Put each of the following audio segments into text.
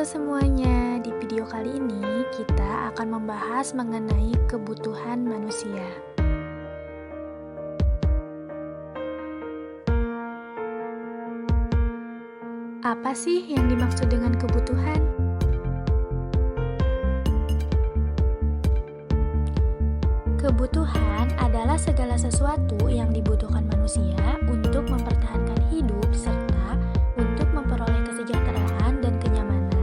semuanya, di video kali ini kita akan membahas mengenai kebutuhan manusia. Apa sih yang dimaksud dengan kebutuhan? Kebutuhan adalah segala sesuatu yang dibutuhkan manusia untuk mempertahankan hidup serta untuk memperoleh kesejahteraan dan kenyamanan.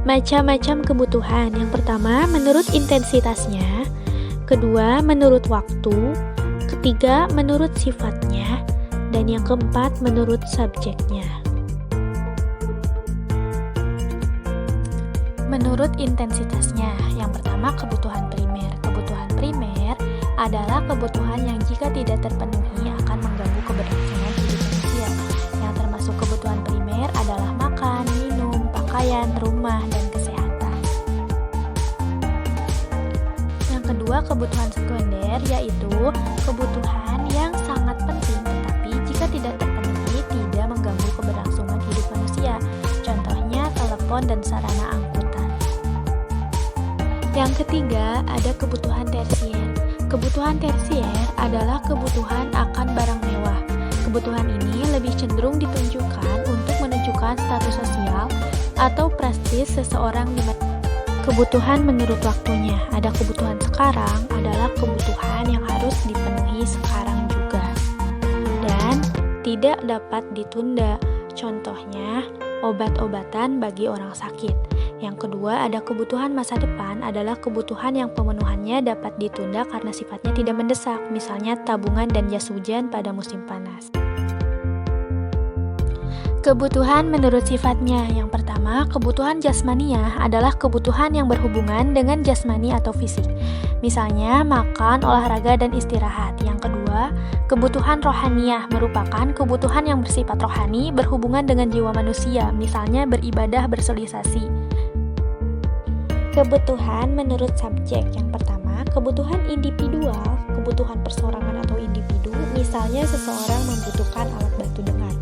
Macam-macam kebutuhan. Yang pertama, menurut intensitasnya. Kedua, menurut waktu. Ketiga, menurut sifatnya. Dan yang keempat, menurut subjeknya. Menurut intensitasnya, yang pertama kebutuhan primer. Kebutuhan primer adalah kebutuhan yang jika tidak terpenuhi akan mengganggu keberlangsungan hidup manusia. Yang termasuk kebutuhan primer adalah makan, minum, pakaian, rumah, dan kesehatan. Yang kedua, kebutuhan sekunder, yaitu kebutuhan yang sangat penting tetapi jika tidak terpenuhi tidak mengganggu keberlangsungan hidup manusia. Contohnya telepon dan sarana angkutan. Yang ketiga, ada kebutuhan tersier. Kebutuhan tersier adalah kebutuhan akan barang mewah. Kebutuhan ini lebih cenderung ditunjukkan untuk menunjukkan status sosial atau prestis seseorang di kebutuhan menurut waktunya. Ada kebutuhan sekarang adalah kebutuhan yang harus dipenuhi sekarang juga dan tidak dapat ditunda. Contohnya, obat-obatan bagi orang sakit. Yang kedua, ada kebutuhan masa depan adalah kebutuhan yang pemenuhannya dapat ditunda karena sifatnya tidak mendesak, misalnya tabungan dan jas hujan pada musim panas. Kebutuhan menurut sifatnya. Yang pertama, kebutuhan jasmaniah adalah kebutuhan yang berhubungan dengan jasmani atau fisik. Misalnya, makan, olahraga, dan istirahat. Yang kedua, kebutuhan rohaniah merupakan kebutuhan yang bersifat rohani berhubungan dengan jiwa manusia, misalnya beribadah berselisasi. Kebutuhan menurut subjek. Yang pertama, kebutuhan individual, kebutuhan perseorangan atau individu, misalnya seseorang membutuhkan alat bantu dengar.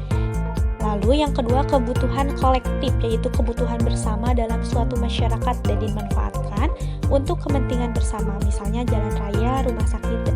Lalu yang kedua, kebutuhan kolektif, yaitu kebutuhan bersama dalam suatu masyarakat dan dimanfaatkan untuk kepentingan bersama, misalnya jalan raya, rumah sakit,